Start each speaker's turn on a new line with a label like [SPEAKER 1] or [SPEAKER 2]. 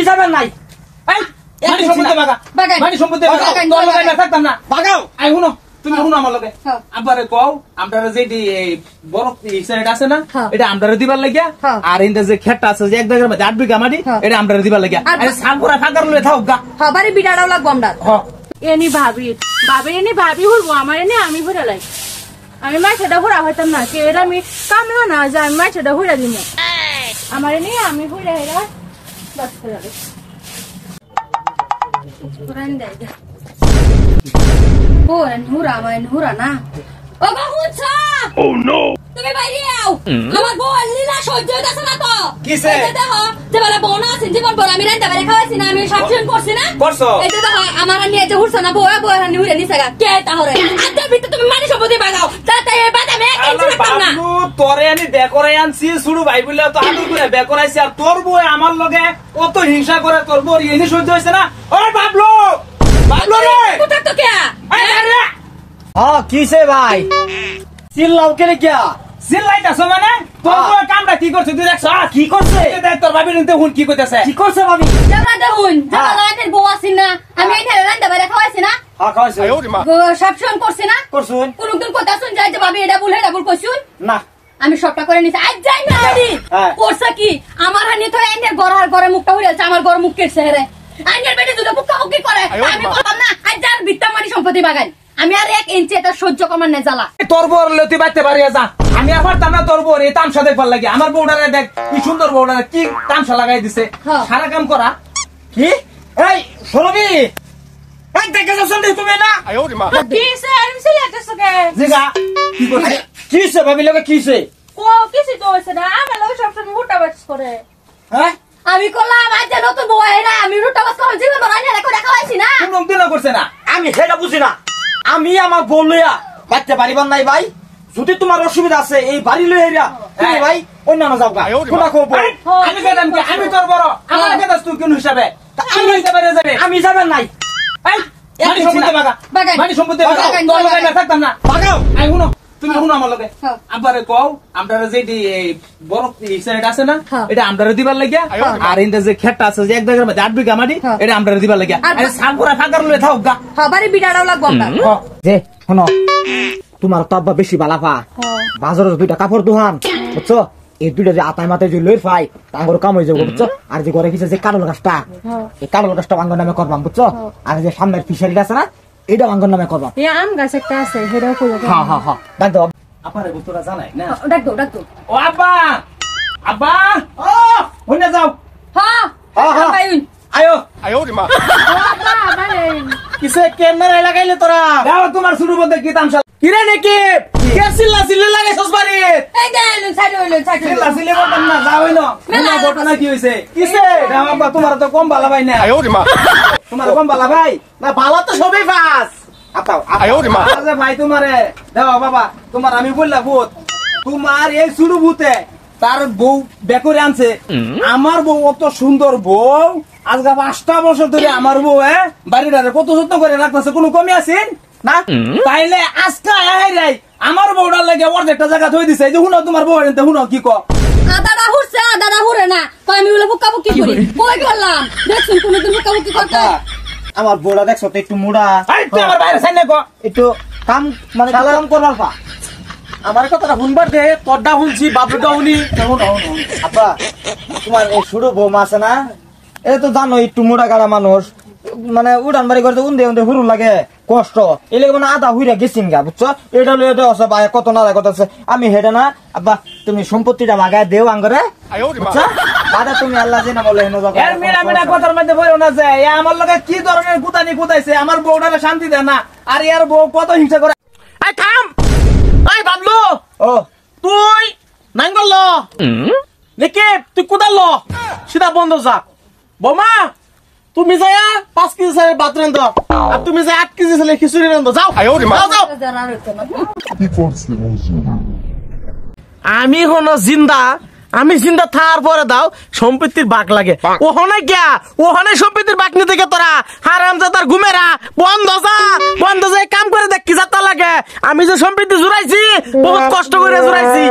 [SPEAKER 1] আমি যাবেন নাই
[SPEAKER 2] মানি সম্পত্তি বাগা মানি সম্পত্তি বাগা তোর লগে না থাকতাম না বাগাও আই হুনো তুমি হুনো আমার লগে আবারে কও আমরা যেটি বড় সাইড আছে না এটা আমরা দিবার লাগিয়া আর ইনদা যে খেটটা আছে যে এক জায়গার মধ্যে 8 বিঘা মাটি এটা আমরা দিবার লাগিয়া আরে সালপুরা ফাকার লয়ে থাও গা
[SPEAKER 3] বাড়ি বিড়াড়াও লাগবো আমরা
[SPEAKER 4] এনি ভাবি বাবে এনি ভাবি হইবো আমার এনে আমি ঘুরে লাই আমি মাছেটা ঘোরা হইতাম না কে এটা আমি কামলো না যে আমি মাছেটা ঘুরে দিব আমার এনে আমি ঘুরে হেরা বাস করে যাবে
[SPEAKER 3] হুরা আমার হুরা না ও বাহুছা ও নো তুমি বাইরে আও আমার বউ লীলা সহ্য হইতাছে না তো
[SPEAKER 2] কিসে
[SPEAKER 3] দেখো যে বলে বোন আছে জীবন বড় আমি রান্না বাড়ি খাওয়াইছি না আমি শাকচুন করছি না
[SPEAKER 2] করছো
[SPEAKER 3] এই যে দেখো আমার নিয়ে যে হুরছ না বউ বউ রান্নি হুরে নিছাগা কে তাহরে আদে ভিতর তুমি মানি সম্পত্তি বাগাও তাতে এই বাদামে কিনছি রাখতাম না
[SPEAKER 2] বাবু তোরে আমি বেকরাই আনছি শুরু ভাই বলে তো আদর করে বেকরাইছি আর তোর বউ আমার লগে কত হিংসা করে তোর বউ এনে সহ্য হইছে না ওই বাবলু বাবলু রে
[SPEAKER 3] কোথা তো কে
[SPEAKER 2] আরে
[SPEAKER 1] কিসে ভাই চিল্লাও কেন কিয়া
[SPEAKER 2] চিল্লাইতাছ মানে তোর বউ কামটা কি করছে তুই দেখছ
[SPEAKER 1] কি করছে
[SPEAKER 2] দেখ তোর ভাবি নিতে হুন কি কইতাছে
[SPEAKER 1] কি করছে ভাবি
[SPEAKER 3] জানা দেখুন জানা আইনের বউ আছিস না আমি এই রান্না বাড়ি খাওয়াইছি না
[SPEAKER 1] খাওয়াইছে
[SPEAKER 3] শাকচুন করছি না
[SPEAKER 1] করছুন
[SPEAKER 3] কোনদিন কথা শুন যাই যে ভাবি এটা ভুল এটা ভুল কইছুন
[SPEAKER 1] না
[SPEAKER 3] আমি সবটা করে নিছি আজ যাই না রেডি করছে কি আমার হানি তো আইনের গড়ার গড়ে মুখটা হইছে আমার গড় মুখ কেটছে হেরে আইনের বেটি যদি মুখটা মুখি করে আমি করতাম না আজ যার বিত্তা মারি সম্পত্তি বাগান আমি আর 1 ইঞ্চি এটা সহ্য করবার না জ্বালা
[SPEAKER 2] তোর বউর লতি বাইতে পারিয়া যা আমি আবার তামনা তোর বউর এই তামসা দেখবার লাগে আমার বউটারে দেখ কি সুন্দর বউটারে কি তামসা লাগাই দিছে সারা কাম করা
[SPEAKER 1] কি এই সরবি এই দেখে যাচ্ছেন তুমি না
[SPEAKER 4] কিসে আমি সিলেটেছো কে
[SPEAKER 2] জিগা কি করছে
[SPEAKER 1] কিসে ভাবি লগে কিসে
[SPEAKER 4] ও কিছু তো হইছে না আমার লগে সবসময় হুটা বাস করে
[SPEAKER 1] হ্যাঁ
[SPEAKER 3] আমি করলাম আজ যে নতুন বউ এরা আমি রুটা বাস করে জীবন ভর আইনের করে খাওয়াইছি না
[SPEAKER 2] কোন দিনও করছে না
[SPEAKER 1] আমি সেটা বুঝি না আমি আমার বউ লইয়া বাচ্চা পারিবার নাই ভাই যদি তোমার অসুবিধা আছে এই বাড়ি লইয়া তুমি ভাই অন্যান্য যাও গা কোনা খবর
[SPEAKER 2] আমি কইতাম কি আমি তোর বড় আমার কইতাছ তুই কোন হিসাবে আমি হিসাবে যাবে
[SPEAKER 1] আমি যাবেন নাই
[SPEAKER 2] এই মানি সম্পত্তি বাগা মানি সম্পত্তি বাগা তোর লগে না থাকতাম না বাগাও আই হুনো তুমি হুনো আমার লগে আবারে কও আমরা যেটি বড় সাইড আছে না এটা আমরা দিবার লাগিয়া আর ইনদা যে খেটটা আছে যে এক জায়গার মধ্যে 8 বিঘা মাটি এটা আমরা দিবার লাগিয়া আরে সালপুরা ফাকার লয়ে থাও গা
[SPEAKER 3] বাড়ি বিড়াড়াও লাগবো আমরা
[SPEAKER 1] যে শোনো তোমার তো আব্বা বেশি বালাফা বাজারের 2টা কাপড় দোকান বুঝছো এই 2টা যে আতায় মাথায় যে লইর পাই তাঙ্গর কাম হয়ে যাবো বুঝছো আর যে ঘরে কিছু যে কারল গাছটা এই কারল গাছটা আঙ্গর নামে করবাম বুঝছো আর যে সামনের ফিশারিটা আছে না এটা আঙ্গর নামে করবাম
[SPEAKER 4] এই আম গাছ একটা আছে সেটাও কইলো
[SPEAKER 1] হ্যাঁ ডাক দাও
[SPEAKER 2] আপারে বুতরা জানাই না
[SPEAKER 3] ডাক দাও
[SPEAKER 2] ও আব্বা আব্বা ও হইনা যাও
[SPEAKER 3] হ্যাঁ
[SPEAKER 2] আয়ো
[SPEAKER 4] বাবা মানে
[SPEAKER 2] কিসে ক্যামেরা লাগাইলে তোরা দাও তোমার শুরু বলতে কি তামসা কিরে নাকি কে সিল্লা লাগাইছস বাড়ি
[SPEAKER 3] এই দেন সাইড
[SPEAKER 2] সিল্লা বলতাম না যাও হইলো না ঘটনা কি হইছে কিসে দাও আব্বা তোমার তো কম বালা ভাই না তোমার কম বালা ভাই না বালা তো সবই পাস আতাও আরে ভাই তোমারে দাও বাবা তোমার আমি বললা ভূত তোমার এই শুরু ভূতে তার বউ বেকরে আনছে আমার বউ অত সুন্দর বউ আজকে 5টা বছর ধরে আমার বউ বাড়িটারে কত যত্ন করে রাখতেছে কোনো কমি আছেন না তাইলে আজকে আমার বউটার লাগে অর্ধেকটা জায়গা থই দিছে এই যে হুনো তোমার বউ এনতে হুনো কি কো
[SPEAKER 3] আদারা হুরে না তো আমি বলে বুকা বুকি করি কই করলাম দেখছুন কোনদিন বুকা বুকি করতে
[SPEAKER 1] আমার বউটা দেখছো তো একটু মুড়া
[SPEAKER 2] এই তুই আমার বাইরে সাইনে কো
[SPEAKER 1] একটু কাম মানে কাম করবার পা
[SPEAKER 2] আমার কথাটা শুনবার দে তোরটা শুনছি বাবুটা শুনি
[SPEAKER 1] আব্বা তোমার এই শুরু বৌমা আছে না এ তো জানো একটু মোটা গাড়া মানুষ মানে উড়ান বাড়ি করতে উন্দে হুরু লাগে কষ্ট এই লাগে মানে আধা হুইরা গেছিন গা বুঝছো এটা লইতে আছে ভাই কত না কত আছে আমি হেডে না আব্বা তুমি সম্পত্তিটা মাগায় দেও আঙ্গরে বুঝছো দাদা তুমি আল্লাহ জিনা বলে হেন যাও
[SPEAKER 2] এর মেলা কথার মধ্যে বইও না যে আমার লগে কি ধরনের কুতানি কুতাইছে আমার বউটারে শান্তি দেয় না আর এর বউ কত হিংসা করে এই থাম এই বাবলু
[SPEAKER 1] ও
[SPEAKER 2] তুই নাঙ্গল ল নাকি তুই কোদাল ল সিধা বন্ধ যা বোমা তুমি যায়া 5 কেজি চালের ভাত রান্ধ আর তুমি যায়া 8 কেজি চালের খিচুড়ি রান্ধ যাও যাও আমি হনো জিন্দা আমি জিন্দা থাকার পরে দাও সম্পত্তির বাক লাগে ওখানে গিয়া ওখানে সম্পত্তির বাক নিতে গে তোরা হারামজাদার ঘুমেরা বন্ধ যা কাম করে দেখ কি যাতা লাগে আমি যে সম্পত্তি জুড়াইছি বহুত কষ্ট করে জুড়াইছি